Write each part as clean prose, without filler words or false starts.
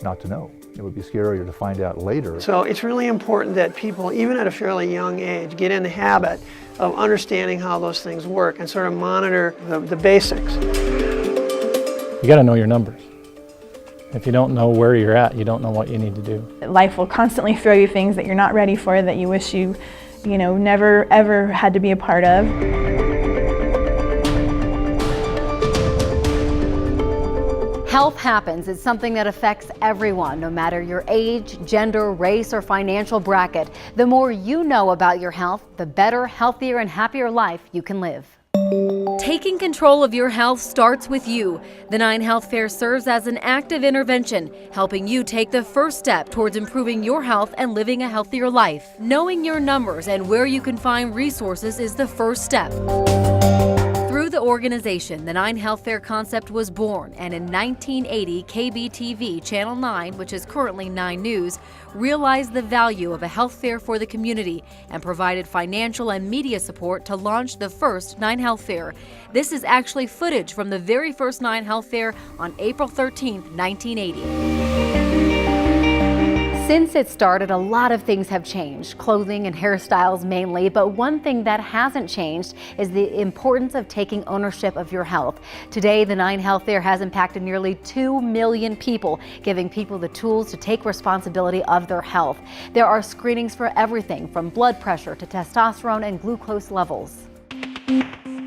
not to know. It would be scarier to find out later. So it's really important that people, even at a fairly young age, get in the habit of understanding how those things work and sort of monitor the basics. You got to know your numbers. If you don't know where you're at, you don't know what you need to do. Life will constantly throw you things that you're not ready for, that you wish you never ever had to be a part of. Health happens. It's something that affects everyone, no matter your age, gender, race, or financial bracket. The more you know about your health, the better, healthier, and happier life you can live. Taking control of your health starts with you. The 9Health Fair serves as an active intervention, helping you take the first step towards improving your health and living a healthier life. Knowing your numbers and where you can find resources is the first step. Through the organization, the 9Health Fair concept was born, and in 1980, KTVD Channel 9, which is currently 9 News, realized the value of a health fair for the community and provided financial and media support to launch the first 9Health Fair. This is actually footage from the very first 9Health Fair on April 13, 1980. Since it started, a lot of things have changed, clothing and hairstyles mainly, but one thing that hasn't changed is the importance of taking ownership of your health. Today, the 9Health Fair has impacted nearly 2 million people, giving people the tools to take responsibility of their health. There are screenings for everything from blood pressure to testosterone and glucose levels.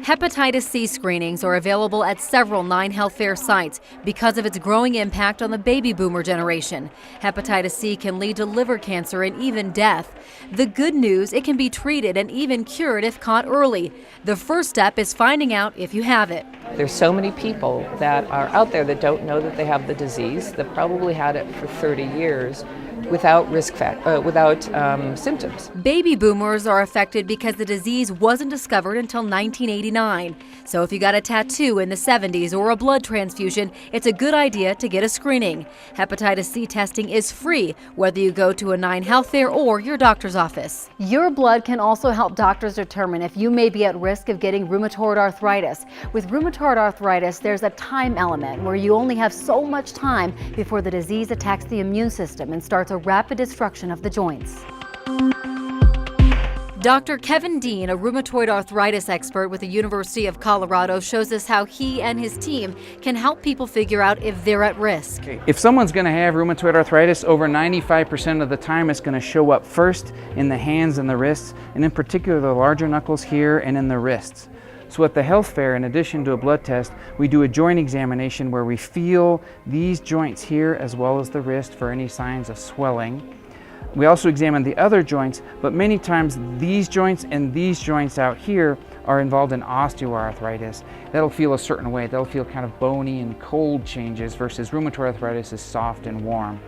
Hepatitis C screenings are available at several 9Health Fair sites because of its growing impact on the baby boomer generation. Hepatitis C can lead to liver cancer and even death. The good news, it can be treated and even cured if caught early. The first step is finding out if you have it. There's so many people that are out there that don't know that they have the disease, that probably had it for 30 years. Without symptoms. Baby boomers are affected because the disease wasn't discovered until 1989. So if you got a tattoo in the 70s or a blood transfusion, it's a good idea to get a screening. Hepatitis C testing is free, whether you go to a 9Health Fair or your doctor's office. Your blood can also help doctors determine if you may be at risk of getting rheumatoid arthritis. With rheumatoid arthritis, there's a time element where you only have so much time before the disease attacks the immune system and starts a rapid destruction of the joints. Dr. Kevin Dean, a rheumatoid arthritis expert with the University of Colorado, shows us how he and his team can help people figure out if they're at risk. If someone's going to have rheumatoid arthritis, over 95% of the time it's going to show up first in the hands and the wrists, and in particular the larger knuckles here and in the wrists. So at the health fair, in addition to a blood test, we do a joint examination where we feel these joints here as well as the wrist for any signs of swelling. We also examine the other joints, but many times these joints and these joints out here are involved in osteoarthritis. That'll feel a certain way. They'll feel kind of bony and cold changes versus rheumatoid arthritis is soft and warm.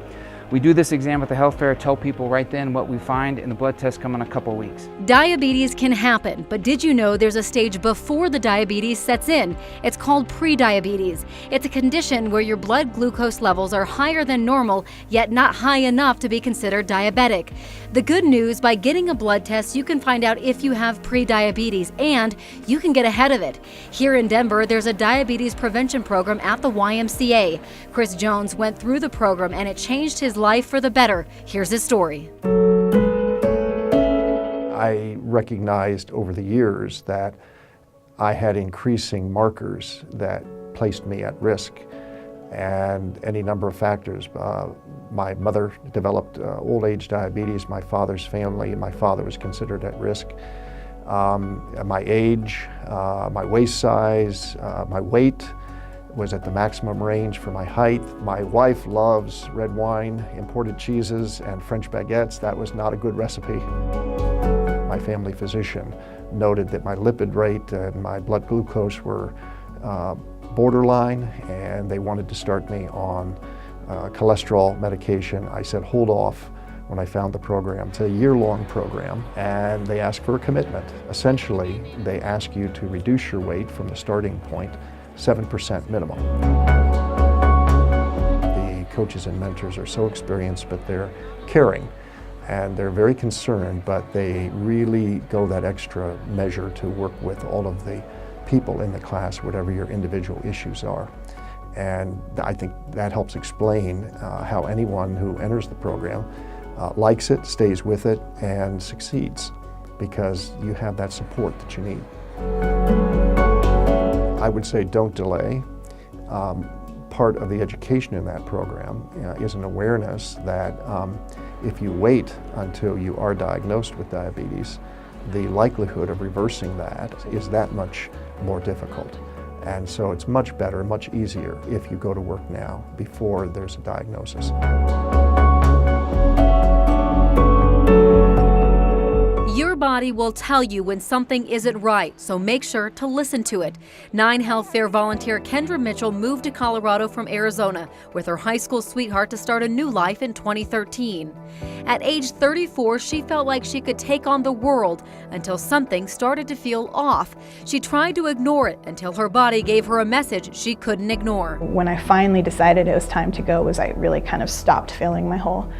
We do this exam at the health fair, tell people right then what we find, and the blood tests come in a couple weeks. Diabetes can happen, but did you know there's a stage before the diabetes sets in? It's called prediabetes. It's a condition where your blood glucose levels are higher than normal, yet not high enough to be considered diabetic. The good news, by getting a blood test, you can find out if you have prediabetes, and you can get ahead of it. Here in Denver, there's a diabetes prevention program at the YMCA. Chris Jones went through the program, and it changed his life for the better. Here's his story. I recognized over the years that I had increasing markers that placed me at risk, and any number of factors. My mother developed old age diabetes, my father's family, my father was considered at risk. My age, my waist size, my weight was at the maximum range for my height. My wife loves red wine, imported cheeses, and French baguettes. That was not a good recipe. My family physician noted that my lipid rate and my blood glucose were borderline, and they wanted to start me on cholesterol medication. I said, hold off. When I found the program, it's a year-long program, and they ask for a commitment. Essentially, they ask you to reduce your weight from the starting point 7% minimum. The coaches and mentors are so experienced, but they're caring, and they're very concerned, but they really go that extra measure to work with all of the people in the class, whatever your individual issues are. And I think that helps explain how anyone who enters the program likes it, stays with it, and succeeds, because you have that support that you need. I would say don't delay. Part of the education in that program is an awareness that if you wait until you are diagnosed with diabetes, the likelihood of reversing that is that much more difficult. And so it's much better, much easier if you go to work now before there's a diagnosis. Your body will tell you when something isn't right, so make sure to listen to it. 9Health Fair volunteer Kendra Mitchell moved to Colorado from Arizona with her high school sweetheart to start a new life in 2013. At age 34, she felt like she could take on the world until something started to feel off. She tried to ignore it until her body gave her a message she couldn't ignore. When I finally decided it was time to go was I really kind of stopped feeling my whole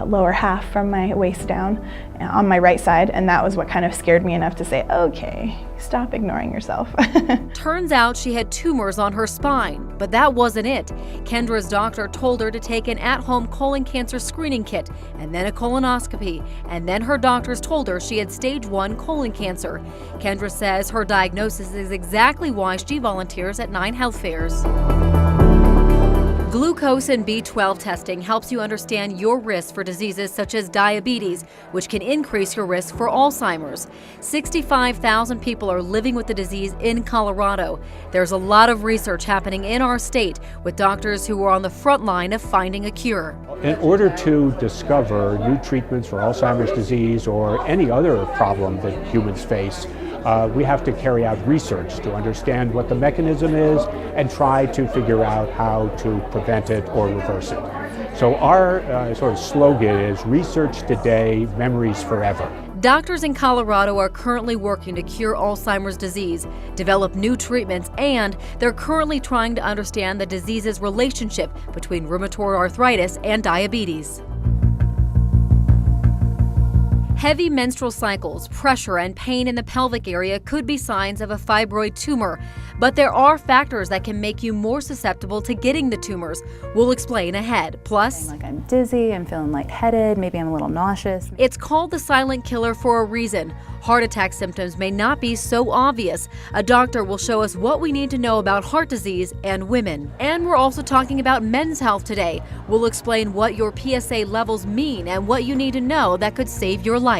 lower half from my waist down on my right side, and that was what kind of scared me enough to say, okay, stop ignoring yourself. Turns out she had tumors on her spine, but that wasn't it. Kendra's doctor told her to take an at-home colon cancer screening kit and then a colonoscopy, and then her doctors told her she had stage 1 colon cancer. Kendra says her diagnosis is exactly why she volunteers at 9Health fairs. Glucose and B12 testing helps you understand your risk for diseases such as diabetes, which can increase your risk for Alzheimer's. 65,000 people are living with the disease in Colorado. There's a lot of research happening in our state with doctors who are on the front line of finding a cure. In order to discover new treatments for Alzheimer's disease or any other problem that humans face, we have to carry out research to understand what the mechanism is and try to figure out how to prevent it or reverse it. So our sort of slogan is research today, memories forever. Doctors in Colorado are currently working to cure Alzheimer's disease, develop new treatments, and they're currently trying to understand the disease's relationship between rheumatoid arthritis and diabetes. Heavy menstrual cycles, pressure, and pain in the pelvic area could be signs of a fibroid tumor, but there are factors that can make you more susceptible to getting the tumors. We'll explain ahead. Plus, I'm dizzy, I'm feeling lightheaded, maybe I'm a little nauseous. It's called the silent killer for a reason. Heart attack symptoms may not be so obvious. A doctor will show us what we need to know about heart disease and women. And we're also talking about men's health today. We'll explain what your PSA levels mean and what you need to know that could save your life.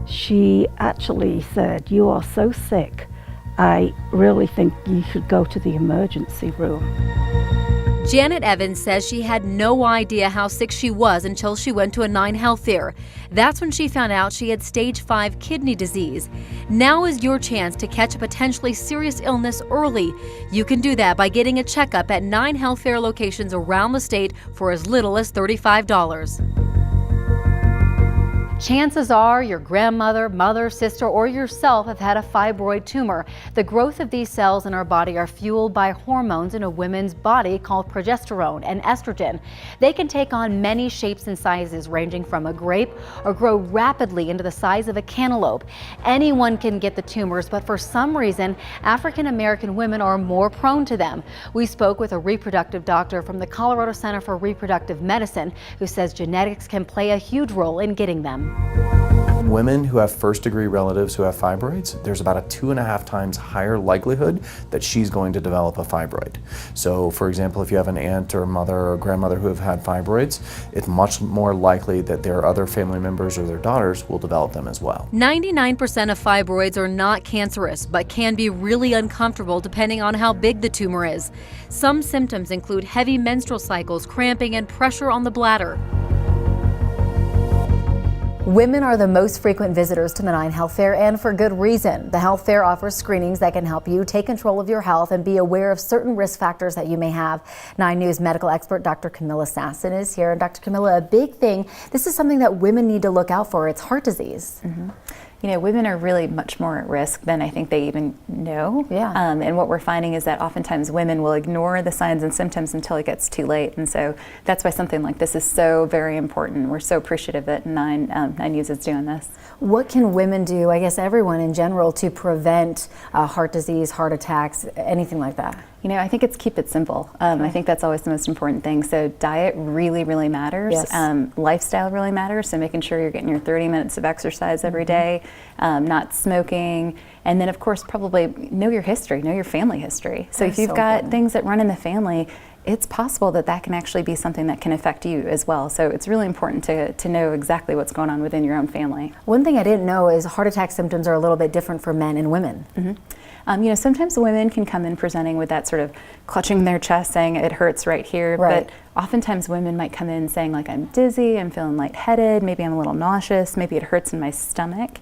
She actually said, "You are so sick, I really think you should go to the emergency room." Janet Evans says she had no idea how sick she was until she went to a 9Health fair. That's when she found out she had stage 5 kidney disease. Now is your chance to catch a potentially serious illness early. You can do that by getting a checkup at 9Health fair locations around the state for as little as $35. Chances are your grandmother, mother, sister, or yourself have had a fibroid tumor. The growth of these cells in our body are fueled by hormones in a woman's body called progesterone and estrogen. They can take on many shapes and sizes, ranging from a grape or grow rapidly into the size of a cantaloupe. Anyone can get the tumors, but for some reason, African American women are more prone to them. We spoke with a reproductive doctor from the Colorado Center for Reproductive Medicine who says genetics can play a huge role in getting them. Women who have first-degree relatives who have fibroids, there's about a 2.5 times higher likelihood that she's going to develop a fibroid. So, for example, if you have an aunt or mother or grandmother who have had fibroids, it's much more likely that their other family members or their daughters will develop them as well. 99% of fibroids are not cancerous, but can be really uncomfortable depending on how big the tumor is. Some symptoms include heavy menstrual cycles, cramping, and pressure on the bladder. Women are the most frequent visitors to the 9Health Fair, and for good reason. The health fair offers screenings that can help you take control of your health and be aware of certain risk factors that you may have. 9 News medical expert Dr. Camilla Sasson is here. And Dr. Camilla, a big thing, this is something that women need to look out for. It's heart disease. Mm-hmm. You know, women are really much more at risk than I think they even know. Yeah. And what we're finding is that oftentimes women will ignore the signs and symptoms until it gets too late. And so that's why something like this is so very important. We're so appreciative that 9 News is doing this. What can women do, I guess everyone in general, to prevent heart disease, heart attacks, anything like that? You know, I think it's keep it simple. I think that's always the most important thing. So diet really, really matters. Yes. Lifestyle really matters. So making sure you're getting your 30 minutes of exercise every day, not smoking, and then of course probably know your history, know your family history. So if you've got things that run in the family, it's possible that that can actually be something that can affect you as well. So it's really important to know exactly what's going on within your own family. One thing I didn't know is heart attack symptoms are a little bit different for men and women. Mm-hmm. You know, sometimes women can come in presenting with that sort of clutching their chest saying it hurts right here, right. But oftentimes women might come in saying like I'm dizzy, I'm feeling lightheaded, maybe I'm a little nauseous, maybe it hurts in my stomach.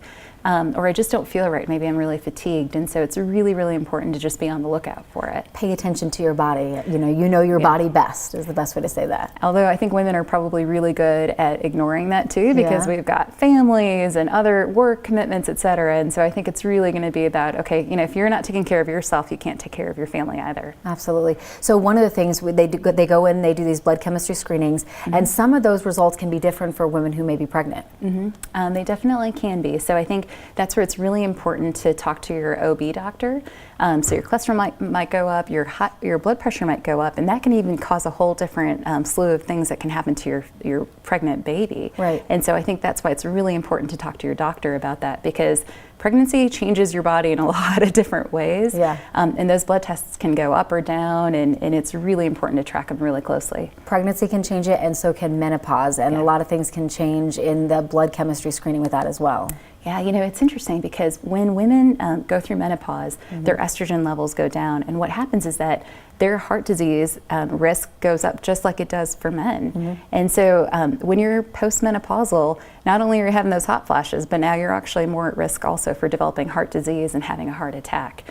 Or I just don't feel right, maybe I'm really fatigued, and so it's really, really important to just be on the lookout for it. Pay attention to your body. You know your body best is the best way to say that. Although I think women are probably really good at ignoring that too, because we've got families and other work commitments, et cetera, and so I think it's really going to be about, okay, you know, if you're not taking care of yourself, you can't take care of your family either. Absolutely. So one of the things they go in, they do these blood chemistry screenings, and some of those results can be different for women who may be pregnant. They definitely can be. So I think that's where it's really important to talk to your OB doctor. So your cholesterol might go up, your blood pressure might go up, and that can even cause a whole different slew of things that can happen to your pregnant baby. Right. And so I think that's why it's really important to talk to your doctor about that, because pregnancy changes your body in a lot of different ways. Yeah. And those blood tests can go up or down, and it's really important to track them really closely. Pregnancy can change it, and so can menopause, and a lot of things can change in the blood chemistry screening with that as well. Yeah, you know, it's interesting because when women go through menopause, their estrogen levels go down, and what happens is that their heart disease risk goes up just like it does for men. And so when you're postmenopausal, not only are you having those hot flashes, but now you're actually more at risk also for developing heart disease and having a heart attack.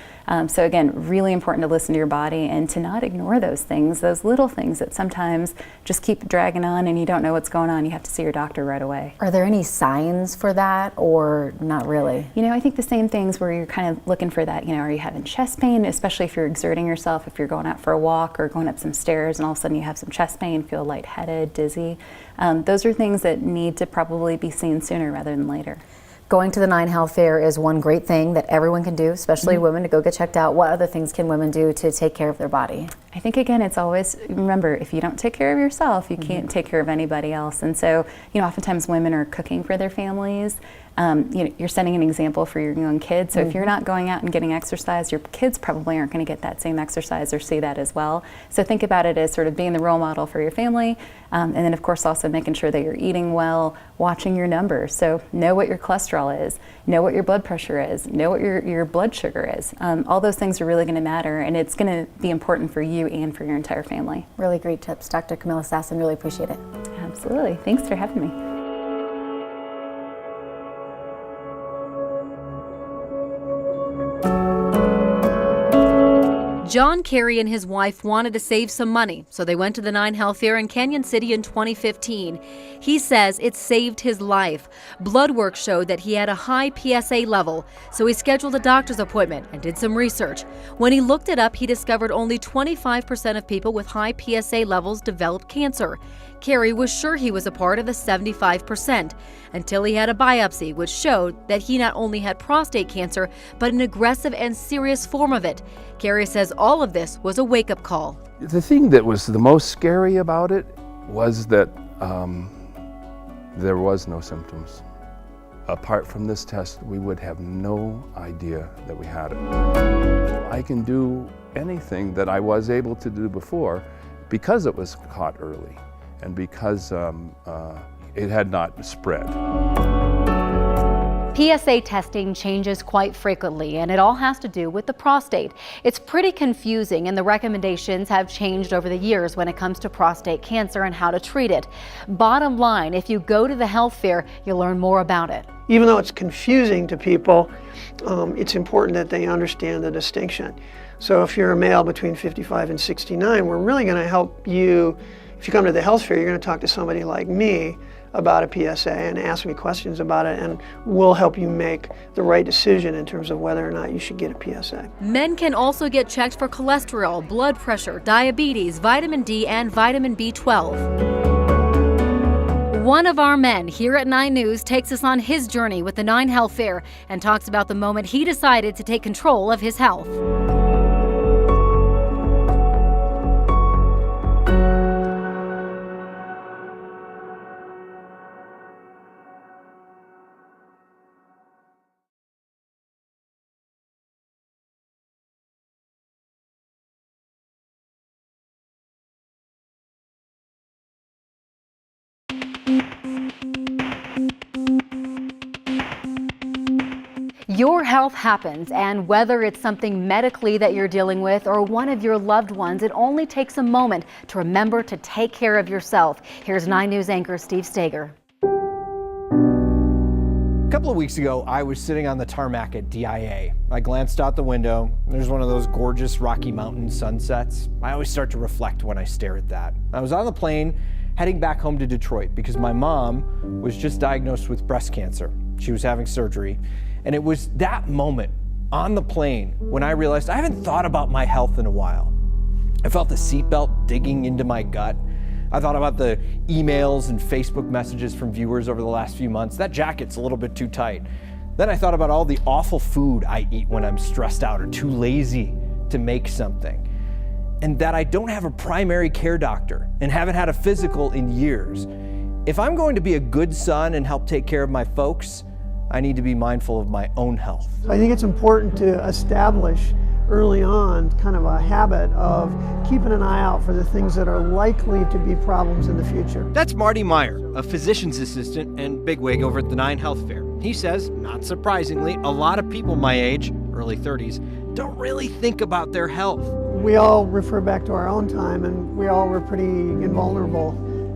So again, really important to listen to your body and to not ignore those things, those little things that sometimes just keep dragging on and you don't know what's going on. You have to see your doctor right away. Are there any signs for that, or not really? You know, I think the same things where you're kind of looking for that, you know, are you having chest pain, especially if you're exerting yourself, if you're going out for a walk or going up some stairs and all of a sudden you have some chest pain, feel lightheaded, dizzy. Those are things that need to probably be seen sooner rather than later. Going to the 9Health Fair is one great thing that everyone can do, especially women, to go get checked out. What other things can women do to take care of their body? I think, again, it's always, remember, if you don't take care of yourself, you can't take care of anybody else. And so, you know, oftentimes women are cooking for their families. You know, you're setting an example for your young kids. So if you're not going out and getting exercise, your kids probably aren't going to get that same exercise or see that as well. So think about it as sort of being the role model for your family. And then, of course, also making sure that you're eating well, watching your numbers. So know what your cholesterol is, know what your blood pressure is, know what your blood sugar is. All those things are really going to matter, and it's going to be important for you and for your entire family. Really great tips. Dr. Camilla Sasson, really appreciate it. Absolutely. Thanks for having me. John Carey and his wife wanted to save some money, so they went to the 9Health Fair in Canyon City in 2015. He says it saved his life. Blood work showed that he had a high PSA level, so he scheduled a doctor's appointment and did some research. When he looked it up, he discovered only 25% of people with high PSA levels develop cancer. Carey was sure he was a part of the 75% until he had a biopsy, which showed that he not only had prostate cancer, but an aggressive and serious form of it. Carey says all of this was a wake-up call. The thing that was the most scary about it was that there was no symptoms. Apart from this test, we would have no idea that we had it. I can do anything that I was able to do before because it was caught early and because it had not spread. PSA testing changes quite frequently, and it all has to do with the prostate. It's pretty confusing, and the recommendations have changed over the years when it comes to prostate cancer and how to treat it. Bottom line, if you go to the health fair, you'll learn more about it. Even though it's confusing to people, it's important that they understand the distinction. So if you're a male between 55 and 69, we're really going to help you. If you come to the health fair, you're going to talk to somebody like me about a PSA and ask me questions about it, and we'll help you make the right decision in terms of whether or not you should get a PSA. Men can also get checked for cholesterol, blood pressure, diabetes, vitamin D, and vitamin B12. One of our men here at 9 News takes us on his journey with the 9Health Fair and talks about the moment he decided to take control of his health. Your health happens, and whether it's something medically that you're dealing with or one of your loved ones, it only takes a moment to remember to take care of yourself. Here's 9 News anchor Steve Stager. A couple of weeks ago, I was sitting on the tarmac at DIA. I glanced out the window. There's one of those gorgeous Rocky Mountain sunsets. I always start to reflect when I stare at that. I was on the plane heading back home to Detroit because my mom was just diagnosed with breast cancer. She was having surgery. And it was that moment on the plane when I realized I haven't thought about my health in a while. I felt the seatbelt digging into my gut. I thought about the emails and Facebook messages from viewers over the last few months. That jacket's a little bit too tight. Then I thought about all the awful food I eat when I'm stressed out or too lazy to make something. And that I don't have a primary care doctor and haven't had a physical in years. If I'm going to be a good son and help take care of my folks, I need to be mindful of my own health. I think it's important to establish early on kind of a habit of keeping an eye out for the things that are likely to be problems in the future. That's Marty Meyer, a physician's assistant and bigwig over at the 9Health Fair. He says, not surprisingly, a lot of people my age, early 30s, don't really think about their health. We all refer back to our own time, and we all were pretty invulnerable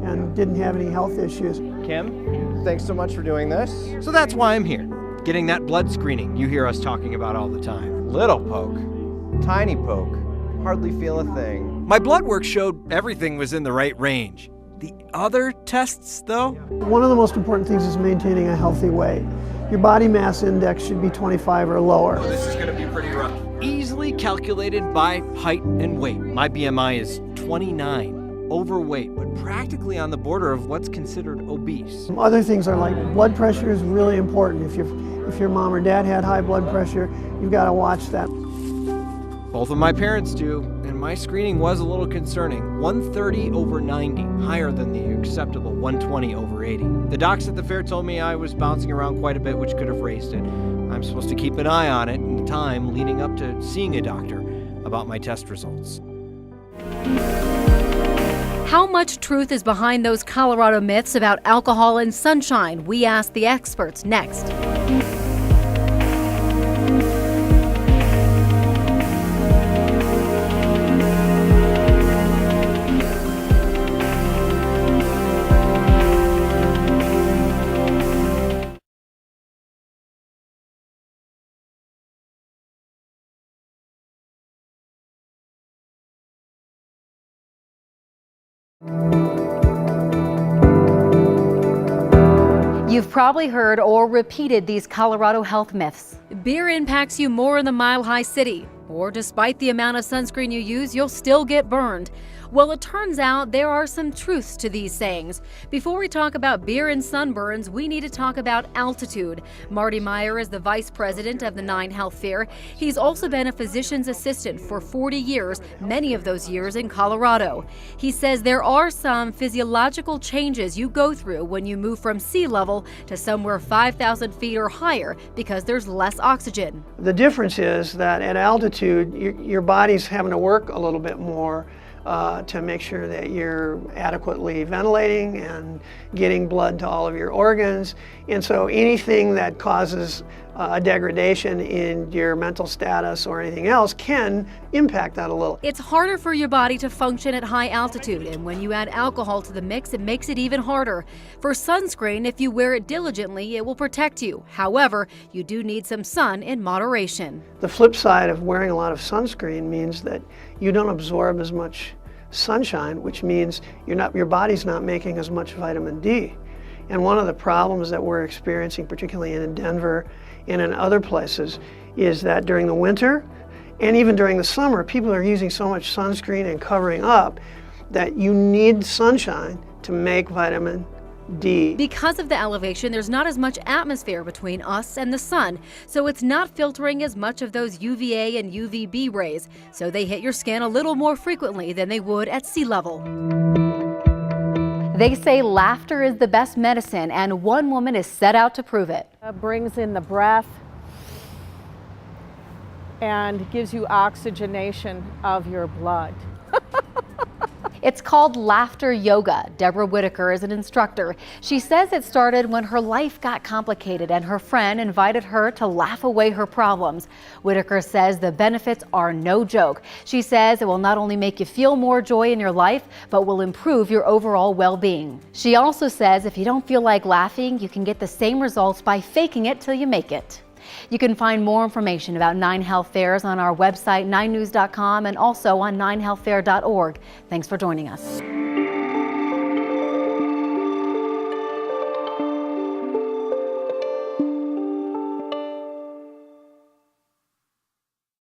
and didn't have any health issues. Kim, thanks so much for doing this. So that's why I'm here, getting that blood screening you hear us talking about all the time. Little poke, tiny poke, hardly feel a thing. My blood work showed everything was in the right range. The other tests, though? One of the most important things is maintaining a healthy weight. Your body mass index should be 25 or lower. Oh, this is going to be pretty rough. Easily calculated by height and weight. My BMI is 29. Overweight, but practically on the border of what's considered obese. Other things are like blood pressure is really important. If your mom or dad had high blood pressure, you've got to watch that. Both of my parents do, and my screening was a little concerning. 130 over 90, higher than the acceptable 120 over 80. The docs at the fair told me I was bouncing around quite a bit, which could have raised it. I'm supposed to keep an eye on it in the time leading up to seeing a doctor about my test results. How much truth is behind those Colorado myths about alcohol and sunshine? We ask the experts next. You've probably heard or repeated these Colorado health myths. Beer impacts you more in the mile-high city, or despite the amount of sunscreen you use, you'll still get burned. Well, it turns out there are some truths to these sayings. Before we talk about beer and sunburns, we need to talk about altitude. Marty Meyer is the vice president of the 9Health Fair. He's also been a physician's assistant for 40 years, many of those years in Colorado. He says there are some physiological changes you go through when you move from sea level to somewhere 5,000 feet or higher because there's less oxygen. The difference is that at altitude, your body's having to work a little bit more to make sure that you're adequately ventilating and getting blood to all of your organs. And so anything that causes a degradation in your mental status or anything else can impact that a little. It's harder for your body to function at high altitude, and when you add alcohol to the mix, it makes it even harder. For sunscreen, if you wear it diligently, it will protect you. However, you do need some sun in moderation. The flip side of wearing a lot of sunscreen means that you don't absorb as much sunshine, which means your body's not making as much vitamin D. And one of the problems that we're experiencing, particularly in Denver and in other places, is that during the winter and even during the summer, people are using so much sunscreen and covering up that you need sunshine to make vitamin D. Because of the elevation, there's not as much atmosphere between us and the sun, so it's not filtering as much of those UVA and UVB rays, so they hit your skin a little more frequently than they would at sea level. They say laughter is the best medicine, and one woman is set out to prove it. It brings in the breath and gives you oxygenation of your blood. It's called laughter yoga. Deborah Whitaker is an instructor. She says it started when her life got complicated and her friend invited her to laugh away her problems. Whitaker says the benefits are no joke. She says it will not only make you feel more joy in your life, but will improve your overall well-being. She also says if you don't feel like laughing, you can get the same results by faking it till you make it. You can find more information about 9Health Fairs on our website, 9news.com, and also on 9healthfair.org. Thanks for joining us.